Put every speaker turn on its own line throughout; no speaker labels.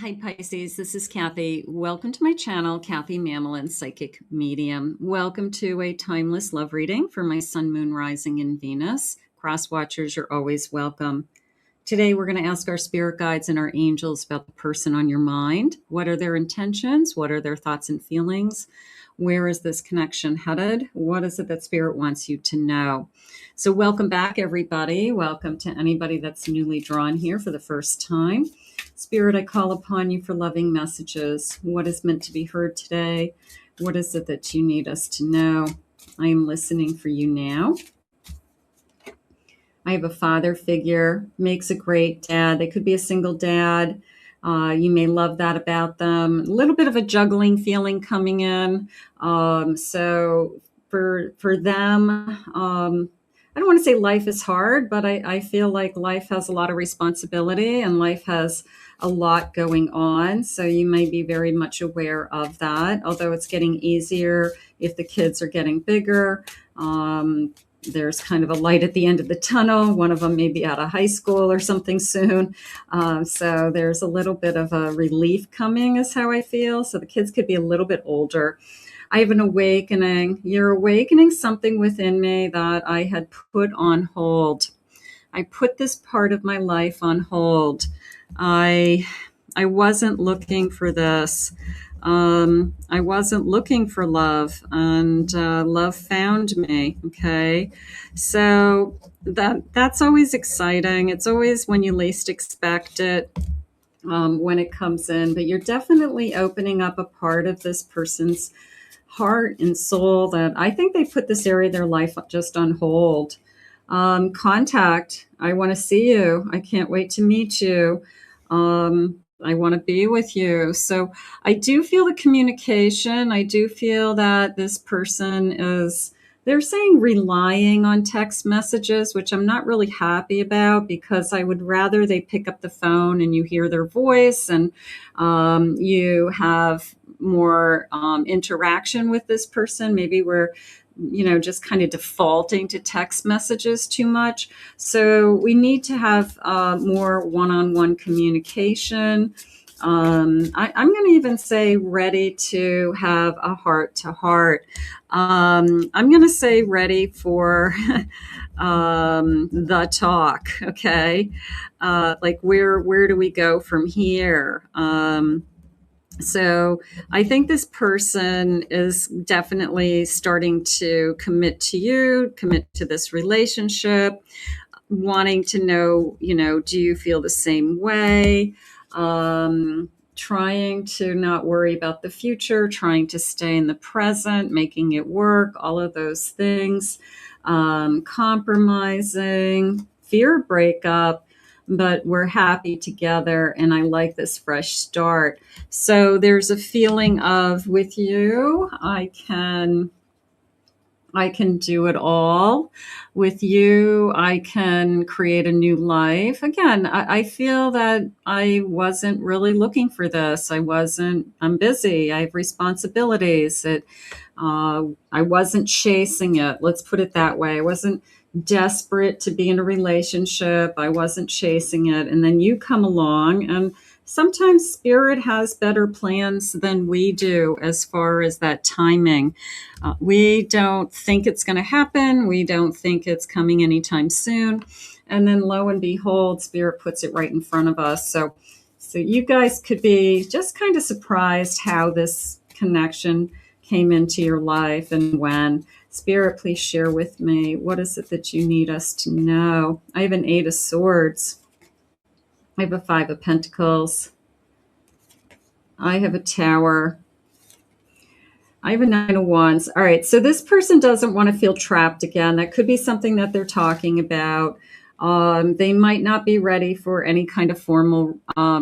Hi, Pisces. This is Kathy. Welcome to my channel, Kathy Mamolen, Psychic Medium. Welcome to a timeless love reading for my Sun, Moon, Rising, and Venus. Cross watchers, you're always welcome. Today, we're going to ask our spirit guides and our angels about the person on your mind. What are their intentions? What are their thoughts and feelings? Where is this connection headed? What is it that spirit wants you to know? So welcome back, everybody. Welcome to anybody that's newly drawn here for the first time. Spirit, I call upon you for loving messages. What is meant to be heard today? What is it that you need us to know? I am listening for you now. I have a father figure, makes a great dad. They could be a single dad. You may love that about them. A little bit of a juggling feeling coming in. So for them, I don't want to say life is hard, but I feel like life has a lot of responsibility and life has a lot going on. So you may be very much aware of that, although it's getting easier if the kids are getting bigger. There's kind of a light at the end of the tunnel. One of them may be out of high school or something soon. So there's a little bit of a relief coming is how I feel. So the kids could be a little bit older. I have an awakening. You're awakening something within me that I had put on hold. I put this part of my life on hold. I wasn't looking for this. I wasn't looking for love, and love found me. Okay, so that's always exciting. It's always when you least expect it. When it comes in, but you're definitely opening up a part of this person's heart and soul that I think they put this area of their life just on hold. Contact. I want to see you. I can't wait to meet you. I want to be with you. So I do feel the communication. I do feel that this person is, they're saying relying on text messages, which I'm not really happy about because I would rather they pick up the phone and you hear their voice and you have more interaction with this person. Maybe we're just kind of defaulting to text messages too much. So we need to have more one-on-one communication. I'm going to even say ready to have a heart-to-heart. I'm going to say ready for the talk. Okay, like where do we go from here? So I think this person is definitely starting to commit to you, commit to this relationship, wanting to know, do you feel the same way? Trying to not worry about the future, trying to stay in the present, making it work, all of those things, compromising, fear of breakup, but we're happy together and I like this fresh start. So there's a feeling of with you, I can do it all. With you, I can create a new life. Again, I feel that I wasn't really looking for this. I'm busy. I have responsibilities. I wasn't chasing it. Let's put it that way. I wasn't desperate to be in a relationship. I wasn't chasing it. And then you come along and sometimes spirit has better plans than we do as far as that timing. We don't think it's going to happen. We don't think it's coming anytime soon. And then lo and behold, spirit puts it right in front of us. So you guys could be just kind of surprised how this connection came into your life and when. Spirit, please share with me. What is it that you need us to know? I have an 8 of Swords. I have a 5 of Pentacles. I have a Tower. I have a 9 of Wands. All right, so this person doesn't want to feel trapped again. That could be something that they're talking about. They might not be ready for any kind of formal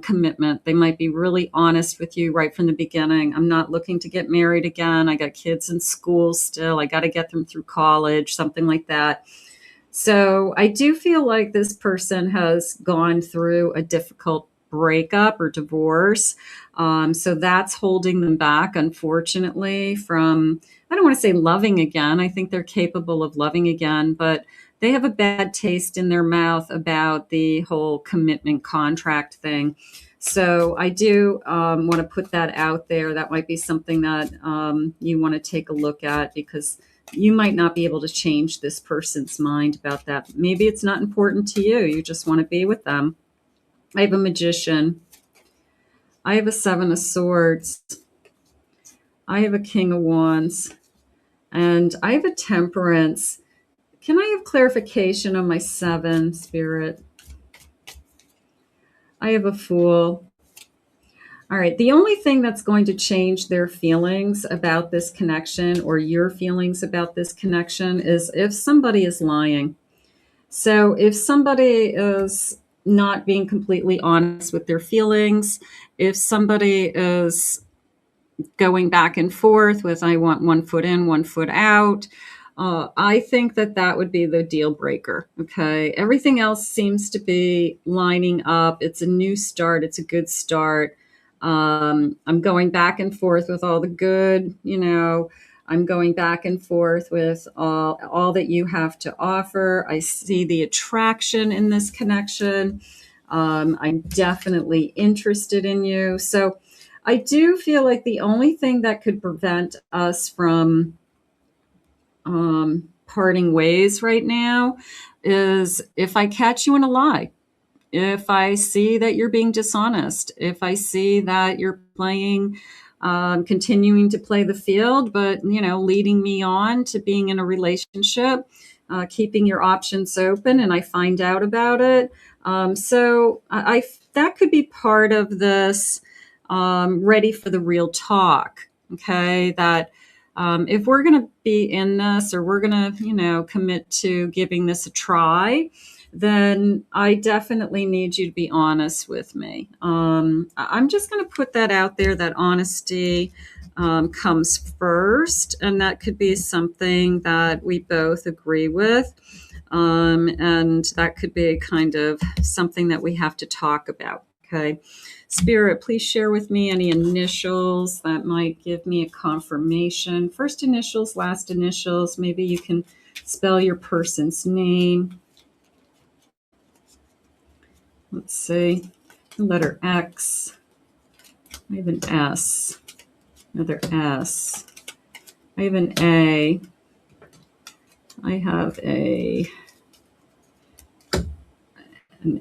commitment. They might be really honest with you right from the beginning. I'm not looking to get married again. I got kids in school still. I got to get them through college, something like that. So I do feel like this person has gone through a difficult breakup or divorce. So that's holding them back, unfortunately, from, I don't want to say loving again. I think they're capable of loving again, but they have a bad taste in their mouth about the whole commitment contract thing. So I do want to put that out there. That might be something that you want to take a look at, because you might not be able to change this person's mind about that. Maybe it's not important to you. You just want to be with them. I have a Magician. I have a Seven of Swords. I have a King of Wands. And I have a Temperance. Can I have clarification on my 7, Spirit? I have a Fool. All right. The only thing that's going to change their feelings about this connection, or your feelings about this connection, is if somebody is lying. So if somebody is not being completely honest with their feelings, if somebody is going back and forth with, I want 1 foot in, 1 foot out, I think that that would be the deal breaker. Okay. Everything else seems to be lining up. It's a new start. It's a good start. I'm going back and forth with all the good, I'm going back and forth with all that you have to offer. I see the attraction in this connection. I'm definitely interested in you. So I do feel like the only thing that could prevent us from parting ways right now is if I catch you in a lie. If I see that you're being dishonest, if I see that you're playing, continuing to play the field, but, leading me on to being in a relationship, keeping your options open, and I find out about it. So that could be part of this, ready for the real talk. Okay. That, if we're going to be in this, or we're going to, commit to giving this a try, then I definitely need you to be honest with me. I'm just going to put that out there, that honesty comes first, and that could be something that we both agree with. And that could be kind of something that we have to talk about. Okay. Spirit, please share with me any initials that might give me a confirmation. First initials, last initials. Maybe you can spell your person's name. Let's see, the letter X. I have an S, another S. I have an A. I have an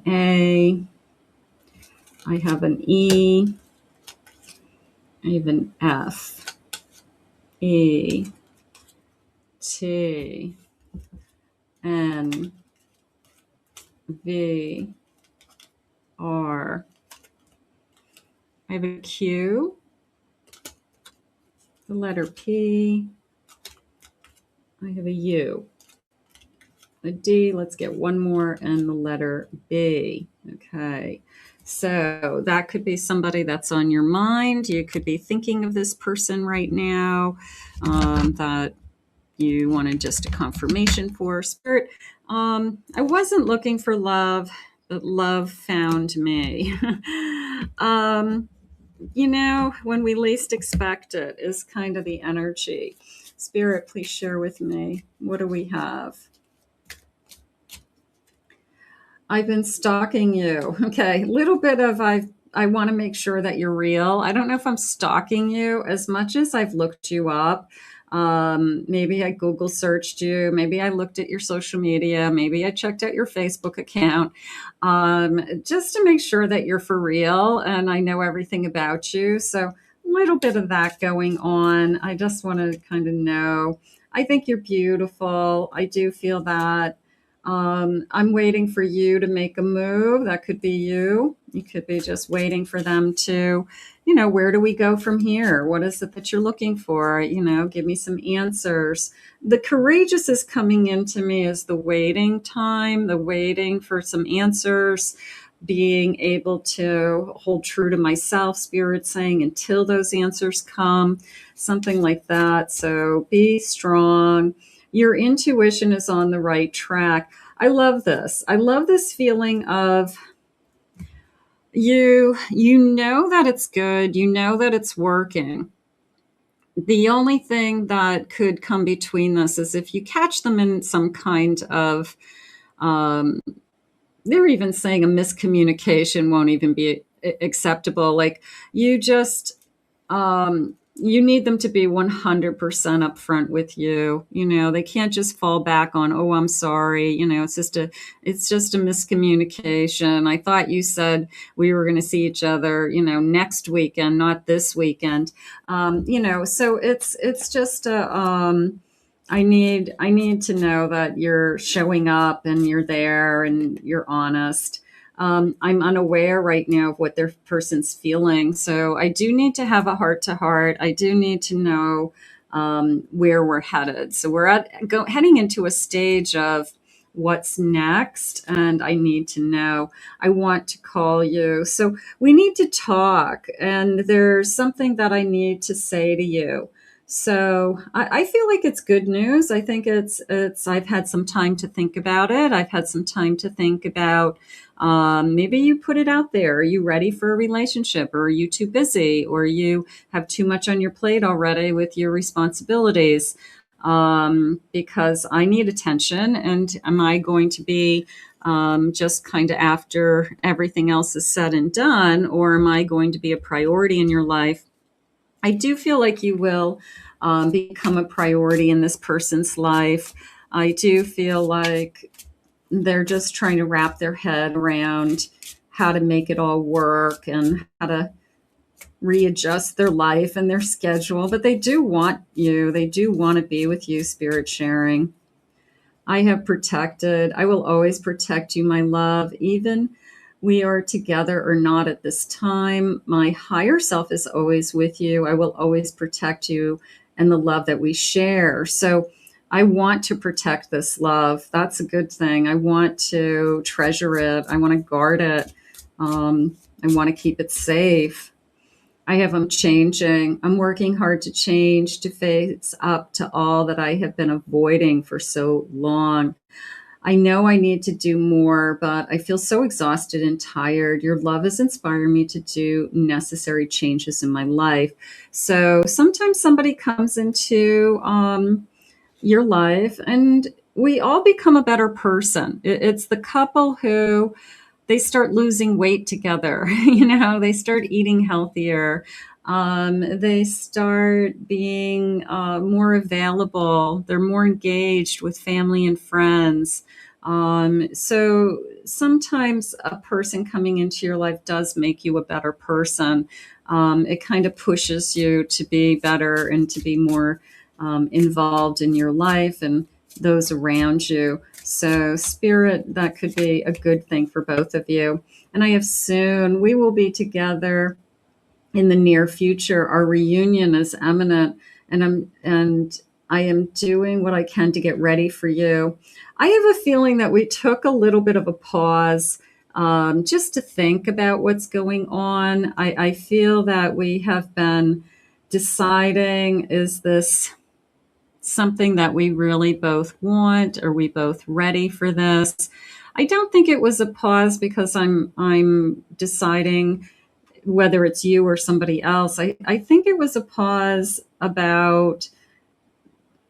A. I have an E. I have an F. E. T. N. V. R. I have a Q, the letter P. I have a U, a D. Let's get one more, and the letter B. Okay. So that could be somebody that's on your mind. You could be thinking of this person right now, that you wanted just a confirmation for. Spirit, I wasn't looking for love, but love found me. When we least expect it is kind of the energy. Spirit, please share with me. What do we have? I've been stalking you. Okay, a little bit of I want to make sure that you're real. I don't know if I'm stalking you as much as I've looked you up. Maybe I Google searched you. Maybe I looked at your social media. Maybe I checked out your Facebook account, just to make sure that you're for real and I know everything about you. So a little bit of that going on. I just want to kind of know. I think you're beautiful. I do feel that. I'm waiting for you to make a move. That could be you. You could be just waiting for them to, where do we go from here? What is it that you're looking for? Give me some answers. The courageous is coming into me as the waiting time, the waiting for some answers, being able to hold true to myself, Spirit saying, until those answers come, something like that. So be strong. Your intuition is on the right track. I love this. I love this feeling of you know that it's good. You know that it's working. The only thing that could come between this is if you catch them in some kind of, they're even saying a miscommunication won't even be acceptable. Like you just, you need them to be 100% upfront with you. You know, they can't just fall back on, oh, I'm sorry. You know, it's just a miscommunication. I thought you said we were going to see each other, you know, next weekend, not this weekend. You know, so it's just I need to know that you're showing up and you're there and you're honest. I'm unaware right now of what their person's feeling. So I do need to have a heart to heart. I do need to know where we're headed. So heading into a stage of what's next, and I need to know. I want to call you. So we need to talk, and there's something that I need to say to you. So I feel like it's good news. I think I've had some time to think about it. I've had some time to think about maybe you put it out there. Are you ready for a relationship? Or are you too busy? Or you have too much on your plate already with your responsibilities? Because I need attention. And am I going to be just kind of after everything else is said and done? Or am I going to be a priority in your life? I do feel like you will become a priority in this person's life. I do feel like they're just trying to wrap their head around how to make it all work and how to readjust their life and their schedule. But they do want you, they do want to be with you, spirit sharing. I will always protect you, my love, even we are together or not at this time. My higher self is always with you. I will always protect you and the love that we share. So I want to protect this love. That's a good thing. I want to treasure it. I want to guard it. I want to keep it safe. I'm changing. I'm working hard to change, to face up to all that I have been avoiding for so long. I know I need to do more, but I feel so exhausted and tired. Your love has inspired me to do necessary changes in my life. So sometimes somebody comes into your life and we all become a better person. It's the couple who they start losing weight together. You know, they start eating healthier. They start being more available. They're more engaged with family and friends. So sometimes a person coming into your life does make you a better person. It kind of pushes you to be better and to be more involved in your life and those around you. So, spirit, that could be a good thing for both of you. And I have soon, we will be together in the near future. Our reunion is imminent, and I am doing what I can to get ready for you. I have a feeling that we took a little bit of a pause just to think about what's going on. I feel that we have been deciding, is this something that we really both want? Are we both ready for this? I don't think it was a pause because I'm deciding whether it's you or somebody else. I think it was a pause about,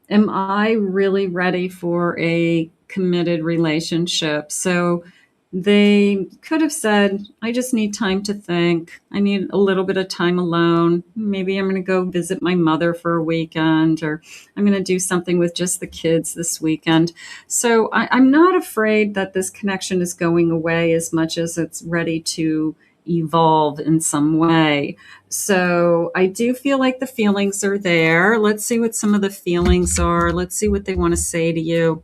am I really ready for a committed relationship? So they could have said, I just need time to think. I need a little bit of time alone. Maybe I'm going to go visit my mother for a weekend, or I'm going to do something with just the kids this weekend. So I'm not afraid that this connection is going away as much as it's ready to evolve in some way. So I do feel like the feelings are there. Let's see what some of the feelings are. Let's see what they want to say to you.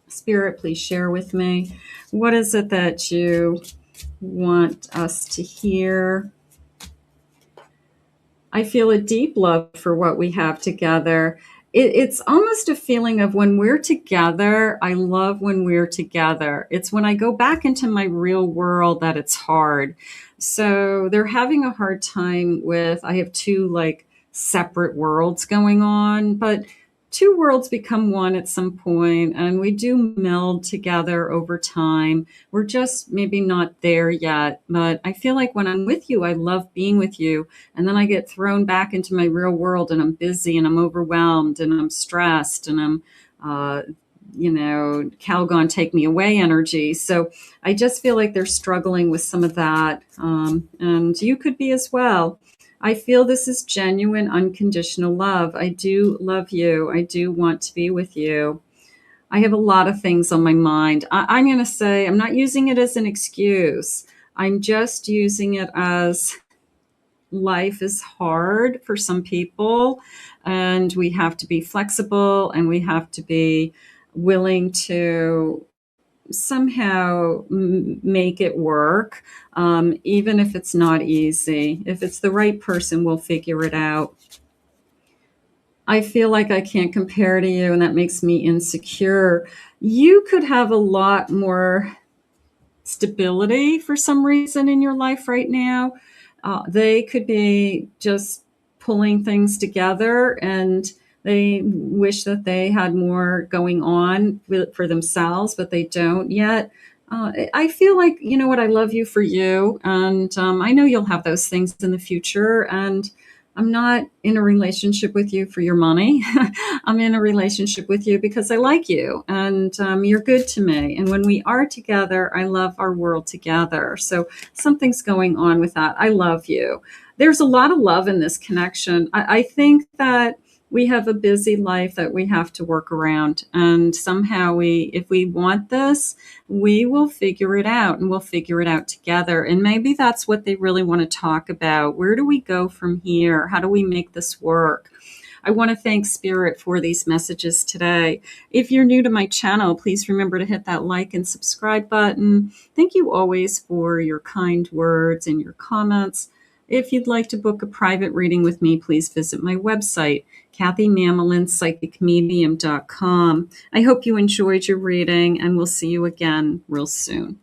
Spirit, please share with me. What is it that you want us to hear? I feel a deep love for what we have together. It's almost a feeling of when we're together. I love when we're together. It's when I go back into my real world that it's hard. So they're having a hard time with, I have two like separate worlds going on, but two worlds become one at some point, and we do meld together over time. We're just maybe not there yet, but I feel like when I'm with you, I love being with you. And then I get thrown back into my real world and I'm busy and I'm overwhelmed and I'm stressed and I'm Calgon take me away energy. So I just feel like they're struggling with some of that. And you could be as well. I feel this is genuine, unconditional love. I do love you. I do want to be with you. I have a lot of things on my mind. I'm going to say I'm not using it as an excuse. I'm just using it as life is hard for some people, and we have to be flexible and we have to be willing to somehow make it work, even if it's not easy. If it's the right person, we'll figure it out. I feel like I can't compare to you, and that makes me insecure. You could have a lot more stability for some reason in your life right now. They could be just pulling things together, and they wish that they had more going on for themselves, but they don't yet. I feel like, you know what, I love you for you. And I know you'll have those things in the future. And I'm not in a relationship with you for your money. I'm in a relationship with you because I like you, and you're good to me. And when we are together, I love our world together. So something's going on with that. I love you. There's a lot of love in this connection. I think that we have a busy life that we have to work around. And somehow if we want this, we will figure it out, and we'll figure it out together. And maybe that's what they really want to talk about. Where do we go from here? How do we make this work? I want to thank Spirit for these messages today. If you're new to my channel, please remember to hit that like and subscribe button. Thank you always for your kind words and your comments. If you'd like to book a private reading with me, please visit my website, KathyMamolen, psychicmedium.com. I hope you enjoyed your reading, and we'll see you again real soon.